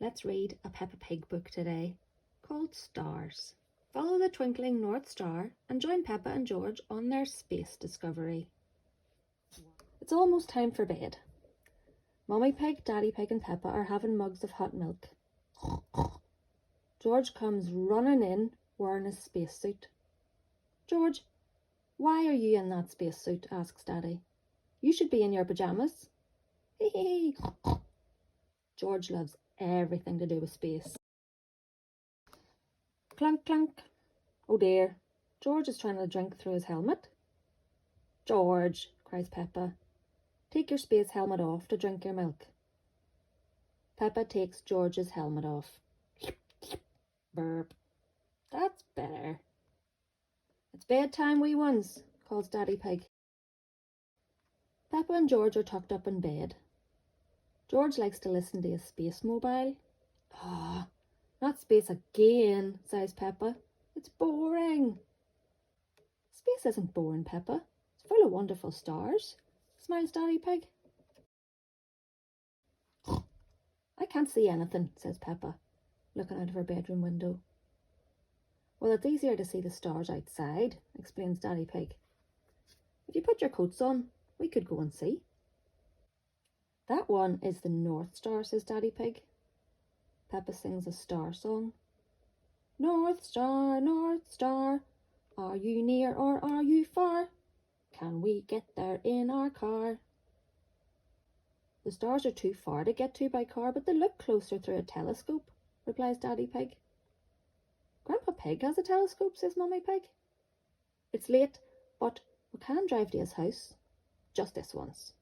Let's read a Peppa Pig book today called Stars. Follow the twinkling North Star and join Peppa and George on their space discovery. It's almost time for bed. Mummy Pig, Daddy Pig and Peppa are having mugs of hot milk. George comes running in wearing his spacesuit. George, why are you in that spacesuit? Asks Daddy. You should be in your pyjamas. Hee hee. George loves everything to do with space. Clunk, clunk. Oh dear, George is trying to drink through his helmet. George, cries Peppa, take your space helmet off to drink your milk. Peppa takes George's helmet off. Burp. That's better. It's bedtime, wee ones, calls Daddy Pig. Peppa and George are tucked up in bed. George likes to listen to his space mobile. Ah, not space again, sighs Peppa. It's boring. Space isn't boring, Peppa. It's full of wonderful stars, smiles Daddy Pig. I can't see anything, says Peppa, looking out of her bedroom window. Well, it's easier to see the stars outside, explains Daddy Pig. If you put your coats on, we could go and see. That one is the North Star, says Daddy Pig. Peppa sings a star song. North Star, are you near or are you far? Can we get there in our car? The stars are too far to get to by car, but they look closer through a telescope, replies Daddy Pig. Grandpa Pig has a telescope, says Mummy Pig. It's late, but we can drive to his house. Just this once.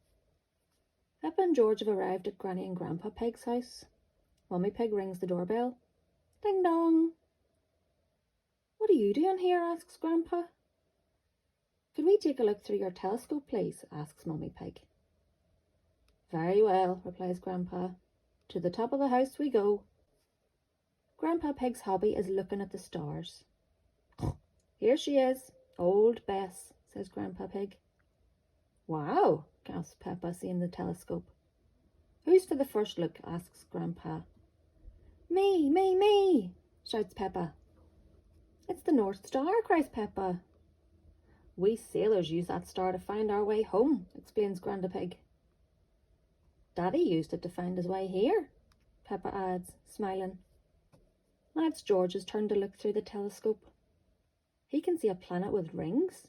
Peppa and George have arrived at Granny and Grandpa Pig's house. Mummy Pig rings the doorbell. Ding dong. What are you doing here? Asks Grandpa. Could we take a look through your telescope, please? Asks Mummy Pig. Very well, replies Grandpa. To the top of the house we go. Grandpa Pig's hobby is looking at the stars. Here she is, old Bess, says Grandpa Pig. Wow, gasps Peppa, seeing the telescope. Who's for the first look? Asks Grandpa. Me, shouts Peppa. It's the North Star, cries Peppa. We sailors use that star to find our way home, explains Grandpa Pig. Daddy used it to find his way here, Peppa adds, smiling. Now it's George's turn to look through the telescope. He can see a planet with rings.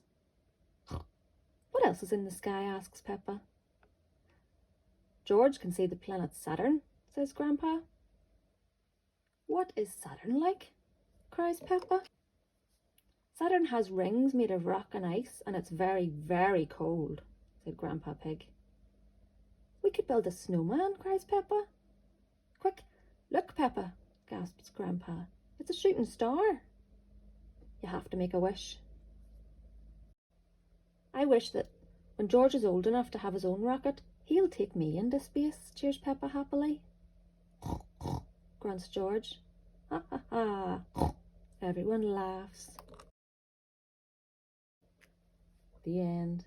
What else is in the sky? Asks Peppa. George can see the planet Saturn, says Grandpa. What is Saturn like? Cries Peppa. Saturn has rings made of rock and ice, and it's very, very cold, said Grandpa Pig. We could build a snowman, cries Peppa. Quick, look, Peppa, gasps Grandpa. It's a shooting star. You have to make a wish. I wish that when George is old enough to have his own rocket, he'll take me into space, cheers Peppa happily. Grunts George. Ha ha ha. Everyone laughs. The end.